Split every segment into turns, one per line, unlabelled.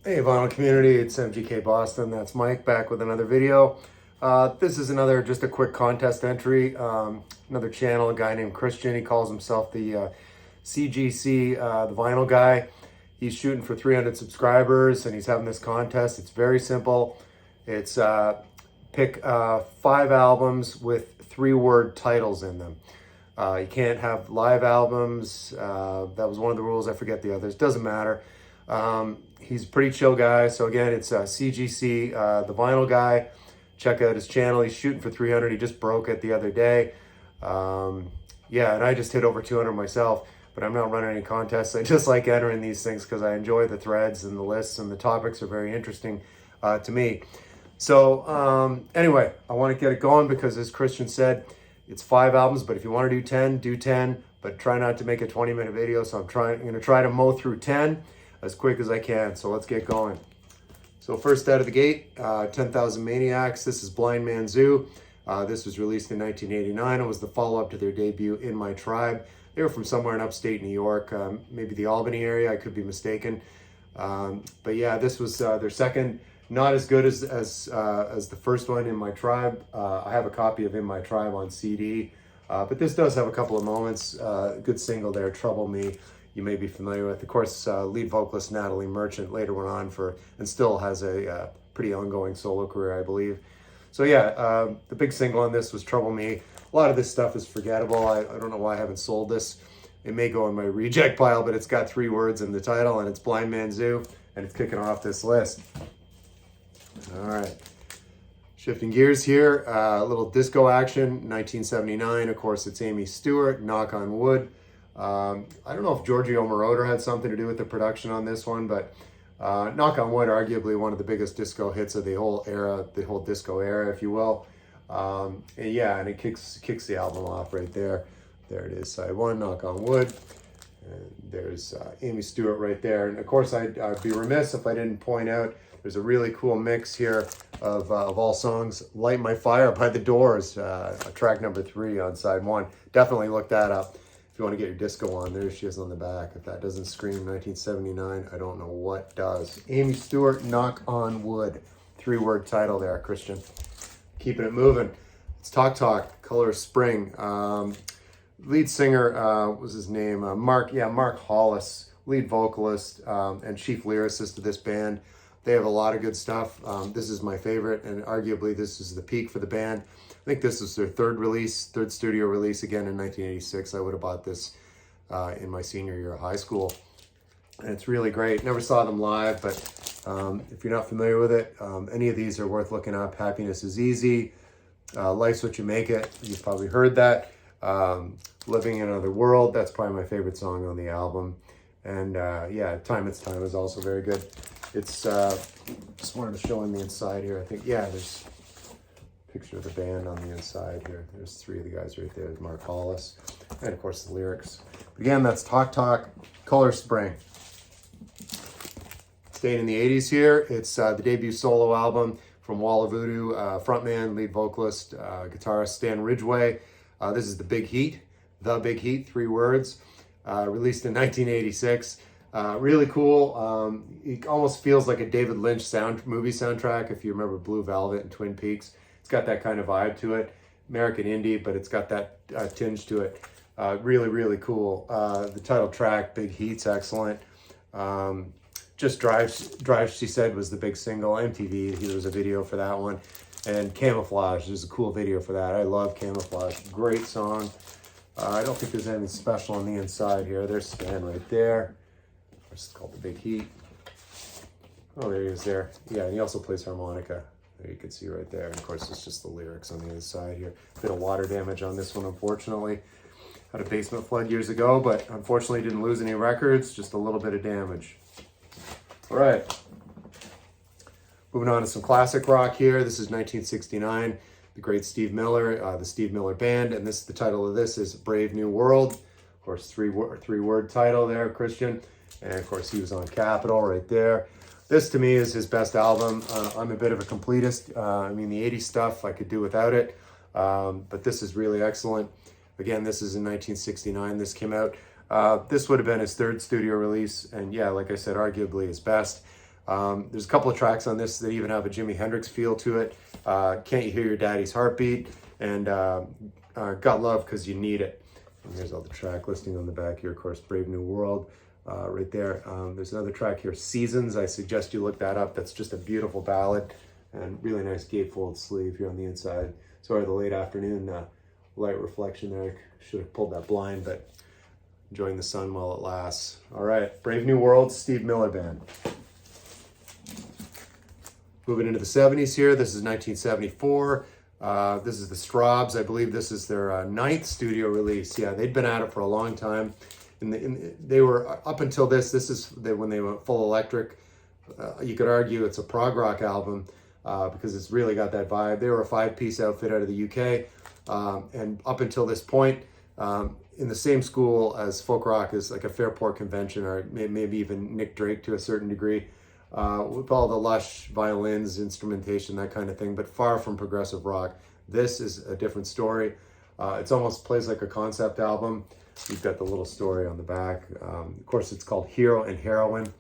Hey vinyl community, it's MGK Boston. That's Mike back with another video. This is just a quick contest entry. Another channel, a guy named Christian. He calls himself the CGC, the vinyl guy. He's shooting for 300 subscribers and he's having this contest. It's very simple. It's pick 5 albums with 3-word titles in them. You can't have live albums. That was one of the rules. I forget the others. Doesn't matter. He's a pretty chill guy. So again, it's CGC, the vinyl guy. Check out his channel. He's shooting for 300. He just broke it the other day. Yeah, and I just hit over 200 myself, but I'm not running any contests. I just like entering these things because I enjoy the threads and the lists, and the topics are very interesting to me. So anyway, I want to get it going because, as Christian said, it's 5 albums, but if you want to do 10, but try not to make a 20-minute video. So I'm going to try to mow through 10 as quick as I can. So let's get going. So first out of the gate, 10,000 Maniacs. This is Blind Man Zoo. This was released in 1989. It was the follow-up to their debut, In My Tribe. They were from somewhere in upstate New York, maybe the Albany area. I could be mistaken. But yeah, this was their second. Not as good as the first one, In My Tribe. I have a copy of In My Tribe on CD. But this does have a couple of moments. Good single there, Trouble Me, you may be familiar with. Of course, lead vocalist Natalie Merchant later went on and still has a pretty ongoing solo career, I believe. So yeah, the big single on this was Trouble Me. A lot of this stuff is forgettable. I don't know why I haven't sold this. It may go in my reject pile, but it's got 3 words in the title, and it's Blind Man Zoo, and it's kicking off this list. All right. Shifting gears here, a little disco action, 1979. Of course, it's Amy Stewart, Knock on Wood. I don't know if Giorgio Moroder had something to do with the production on this one, but Knock on Wood, arguably one of the biggest disco hits of the whole era, the whole disco era, if you will. And yeah, and it kicks the album off right there. There it is, side 1, Knock on Wood. And there's Amy Stewart right there. And of course, I'd be remiss if I didn't point out there's a really cool mix here of all songs. Light My Fire by The Doors, track number 3 on side 1. Definitely look that up if you want to get your disco on. There she is on the back. If that doesn't scream 1979, I don't know what does. Amy Stewart, Knock on Wood. 3-word title there, Christian. Keeping it moving. It's Talk Talk, Color of Spring. Lead singer, what was his name? Mark Hollis, lead vocalist and chief lyricist of this band. They have a lot of good stuff. This is my favorite, and arguably this is the peak for the band. I think this is their third studio release, again in 1986. I would have bought this in my senior year of high school. And it's really great. Never saw them live, but if you're not familiar with it, any of these are worth looking up. Happiness is Easy, Life's What You Make It. You've probably heard that. Living in Another World, that's probably my favorite song on the album. And yeah, Time It's Time is also very good. It's, just wanted to show on the inside here. I think, yeah, there's a picture of the band on the inside here. There's 3 of the guys right there. There's Mark Hollis. And of course the lyrics. Again, that's Talk Talk, Color Spring. Staying in the 80s here, it's the debut solo album from Wall of Voodoo, frontman, lead vocalist, guitarist Stan Ridgway. This is The Big Heat, 3 words, released in 1986. Really cool. It almost feels like a David Lynch movie soundtrack, if you remember Blue Velvet and Twin Peaks. It's got that kind of vibe to it. American indie, but it's got that tinge to it. Really, really cool. The title track, Big Heat's excellent. Just Drives, she said, was the big single. MTV, there was a video for that one. And Camouflage, there's a cool video for that. I love Camouflage. Great song. I don't think there's anything special on the inside here. There's Stan right there. It's called The Big Heat. Oh, there he is there. Yeah, and he also plays harmonica. There you can see right there. And of course, it's just the lyrics on the other side here. Bit of water damage on this one, unfortunately. Had a basement flood years ago, but unfortunately didn't lose any records. Just a little bit of damage. All right. Moving on to some classic rock here. This is 1969. The great Steve Miller, the Steve Miller Band. And the title of this is Brave New World. Of course, three-word title there, Christian. And of course, he was on Capitol right there. This to me is his best album. I'm a bit of a completist. I mean, the 80s stuff, I could do without it. But this is really excellent. Again, this is in 1969. This came out. This would have been his 3rd studio release. And yeah, like I said, arguably his best. There's a couple of tracks on this that even have a Jimi Hendrix feel to it. Can't You Hear Your Daddy's Heartbeat, and Got Love Because You Need It. And here's all the track listing on the back here, of course, Brave New World right there. There's another track here, Seasons. I suggest you look that up. That's just a beautiful ballad and really nice gatefold sleeve here on the inside. Sorry, the late afternoon light reflection there. I should have pulled that blind, but enjoying the sun while it lasts. All right, Brave New World, Steve Miller Band. Moving into the 70s here, this is 1974. This is the Strawbs. I believe this is their ninth studio release. Yeah, they'd been at it for a long time. They were, up until this is when they went full electric. You could argue it's a prog rock album because it's really got that vibe. They were a 5-piece outfit out of the UK. And up until this point, in the same school as folk rock is like a Fairport Convention, or maybe even Nick Drake to a certain degree. With all the lush violins, instrumentation, that kind of thing, but far from progressive rock. This is a different story. It's almost plays like a concept album. You've got the little story on the back. Of course, it's called Hero and Heroine.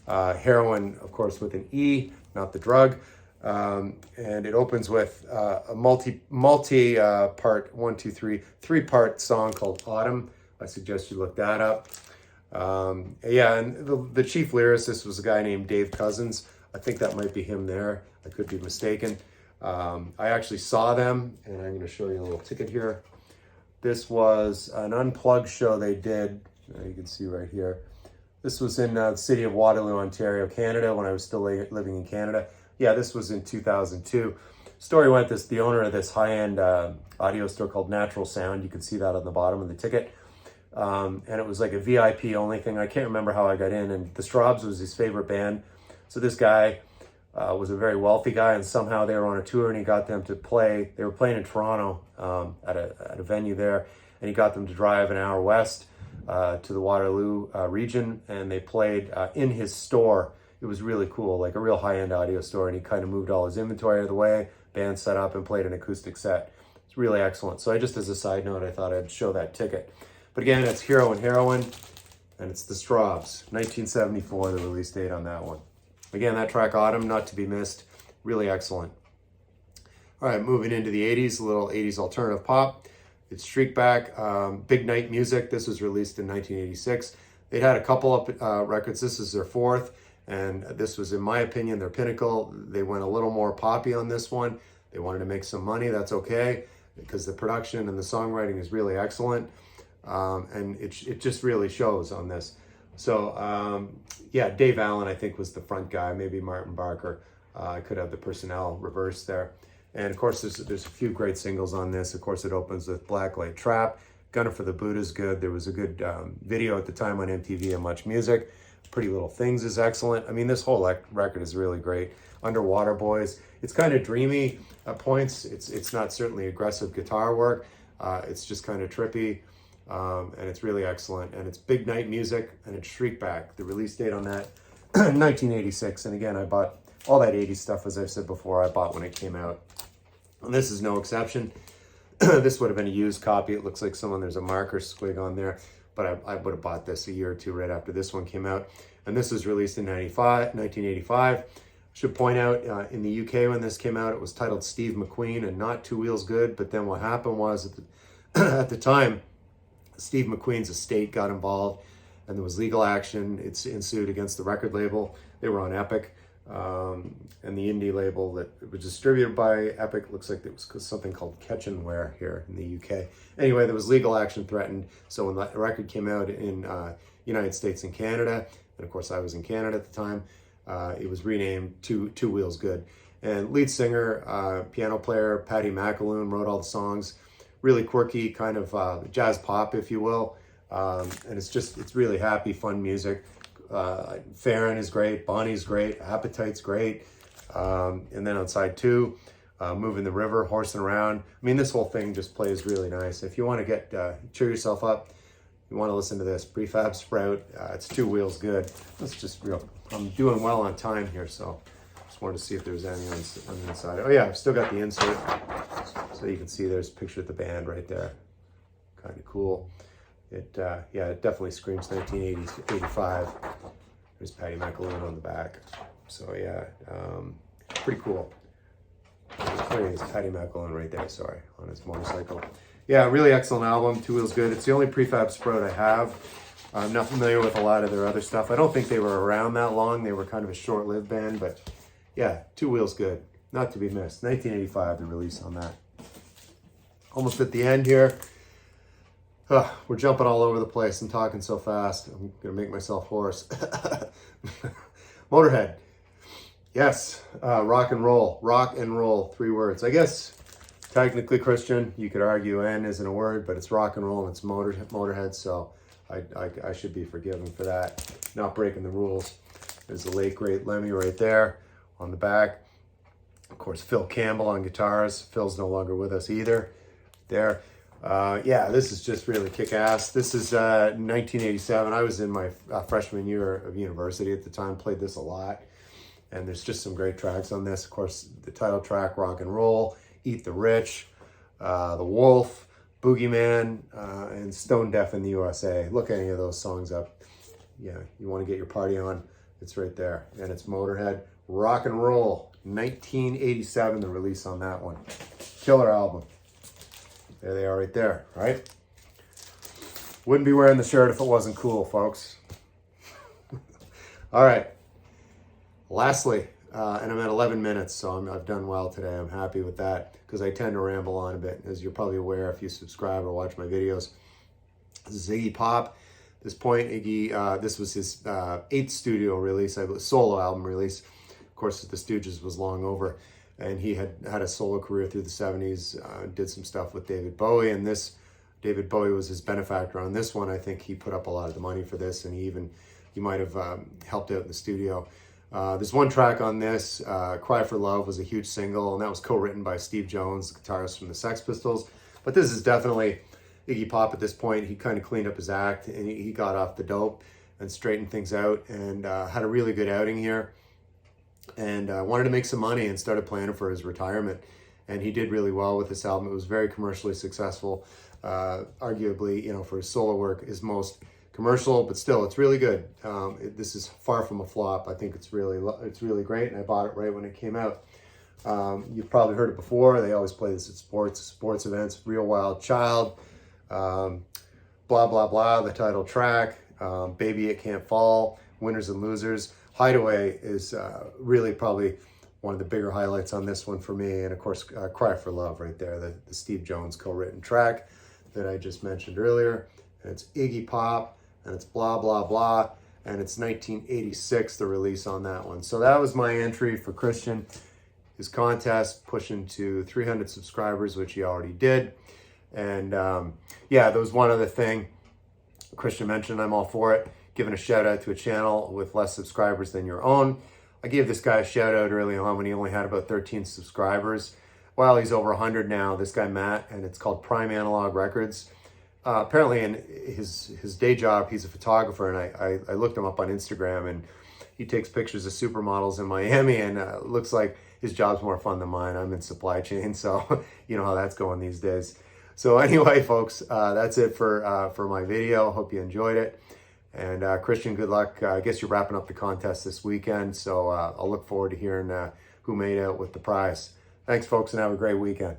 Heroine, of course, with an E, not the drug. And it opens with a multi-part, 3-part song called Autumn. I suggest you look that up. Yeah, and the chief lyricist was a guy named Dave Cousins. I think that might be him there. I could be mistaken. I actually saw them, and I'm going to show you a little ticket here. This was an unplugged show they did. You can see right here. This was in the city of Waterloo, Ontario, Canada, when I was still living in Canada. Yeah, this was in 2002. Story went this: the owner of this high-end audio store called Natural Sound. You can see that on the bottom of the ticket. And it was like a VIP only thing. I can't remember how I got in, and the Strawbs was his favorite band. So this guy was a very wealthy guy, and somehow they were on a tour, and he got them to play. They were playing in Toronto at a venue there, and he got them to drive an hour west to the Waterloo region, and they played in his store. It was really cool, like a real high-end audio store, and he kind of moved all his inventory out of the way, band set up, and played an acoustic set. It's really excellent. So I just, as a side note, I thought I'd show that ticket. But again, it's Hero and Heroine, and it's the Strawbs, 1974, the release date on that one. Again, that track, Autumn, not to be missed, really excellent. All right, moving into the 80s, a little 80s alternative pop. It's Shriekback, Big Night Music. This was released in 1986. They'd had a couple of records. This is their fourth, and this was, in my opinion, their pinnacle. They went a little more poppy on this one. They wanted to make some money. That's okay, because the production and the songwriting is really excellent. And it just really shows on this. So, yeah, Dave Allen, I think, was the front guy, maybe Martin Barker. I could have the personnel reversed there. And of course, there's a few great singles on this. Of course, it opens with Blacklight Trap. Gunner for the Boot is good. There was a good video at the time on MTV and Much Music. Pretty Little Things is excellent. I mean, this whole record is really great. Underwater Boys. It's kind of dreamy at points. It's not certainly aggressive guitar work. It's just kind of trippy. And it's really excellent, and it's Big Night Music, and it's Shriekback. The release date on that, 1986, and again, I bought all that 80s stuff, as I've said before, I bought when it came out, and this is no exception. This would have been a used copy. It looks like there's a marker squig on there, but I would have bought this a year or two right after this one came out, and this was released in 1985. Should point out, in the UK when this came out, it was titled Steve McQueen and not Two Wheels Good, but then what happened was, at the time, Steve McQueen's estate got involved, and there was legal action. It's ensued against the record label. They were on Epic, and the indie label that was distributed by Epic looks like it was something called Ketchenware here in the UK. Anyway, there was legal action threatened. So when the record came out in United States and Canada, and of course I was in Canada at the time, it was renamed Two Wheels Good. And lead singer, piano player Paddy McAloon wrote all the songs. Really quirky, kind of jazz pop, if you will. And it's really happy, fun music. Farron is great, Bonnie's great, Appetite's great. And then on side 2, Moving the River, Horsing Around. I mean, this whole thing just plays really nice. If you want to cheer yourself up, you want to listen to this, Prefab Sprout, it's Two Wheels Good. That's just real. I'm doing well on time here, so just wanted to see if there's any on the inside. Oh yeah, I've still got the insert. So you can see there's a picture of the band right there. Kind of cool. Yeah, it definitely screams 1985. There's Paddy McAloon on the back. So yeah, pretty cool. There's Patty McElwain right there, sorry, on his motorcycle. Yeah, really excellent album, Two Wheels Good. It's the only prefab Sprout I have. I'm not familiar with a lot of their other stuff. I don't think they were around that long. They were kind of a short-lived band, but yeah, Two Wheels Good. Not to be missed. 1985, the release on that. Almost at the end here. We're jumping all over the place and talking so fast. I'm going to make myself hoarse. Motorhead. Yes, rock and roll. Rock and roll, 3 words. I guess technically Christian, you could argue N isn't a word, but it's rock and roll and it's Motorhead, so I should be forgiven for that. Not breaking the rules. There's the late, great Lemmy right there on the back. Of course, Phil Campbell on guitars. Phil's no longer with us either. There. Yeah, this is just really kick-ass. This is 1987. I was in my freshman year of university at the time, played this a lot. And there's just some great tracks on this. Of course, the title track, Rock and Roll, Eat the Rich, The Wolf, Boogeyman, and Stone Deaf in the USA. Look any of those songs up. Yeah, you want to get your party on, it's right there. And it's Motorhead, Rock and Roll, 1987, the release on that one. Killer album. There they are right there, right? Wouldn't be wearing the shirt if it wasn't cool, folks. All right. Lastly, and I'm at 11 minutes, so I've done well today. I'm happy with that because I tend to ramble on a bit, as you're probably aware if you subscribe or watch my videos. This is Iggy Pop. At this point, Iggy, this was his 8th studio release, solo album release. Of course, the Stooges was long over, and he had a solo career through the 70s, did some stuff with David Bowie, and David Bowie was his benefactor on this one. I think he put up a lot of the money for this, and he might have helped out in the studio. There's one track on this, Cry for Love was a huge single, and that was co-written by Steve Jones, the guitarist from the Sex Pistols. But this is definitely Iggy Pop at this point. He kind of cleaned up his act, and he got off the dope and straightened things out, and had a really good outing here, and wanted to make some money and started planning for his retirement. And he did really well with this album. It was very commercially successful. Arguably, for his solo work, his most commercial, but still, it's really good. This is far from a flop. I think it's really great, and I bought it right when it came out. You've probably heard it before. They always play this at sports events. Real Wild Child, Blah Blah Blah, the title track, Baby It Can't Fall, Winners and Losers. Hideaway is really probably one of the bigger highlights on this one for me, and of course, Cry for Love right there, the Steve Jones co-written track that I just mentioned earlier. And it's Iggy Pop, and it's Blah Blah Blah, and it's 1986, the release on that one. So that was my entry for Christian, his contest, pushing to 300 subscribers, which he already did. And yeah, there was one other thing Christian mentioned, I'm all for it, giving a shout out to a channel with less subscribers than your own. I gave this guy a shout out early on when he only had about 13 subscribers. Well, he's over 100 now, this guy Matt, and it's called Prime Analog Records. Apparently in his day job, he's a photographer, and I looked him up on Instagram, and he takes pictures of supermodels in Miami, and it looks like his job's more fun than mine. I'm in supply chain, so you know how that's going these days. So anyway, folks, that's it for my video. Hope you enjoyed it. And Christian, good luck. I guess you're wrapping up the contest this weekend, so I'll look forward to hearing who made out with the prize. Thanks, folks, and have a great weekend.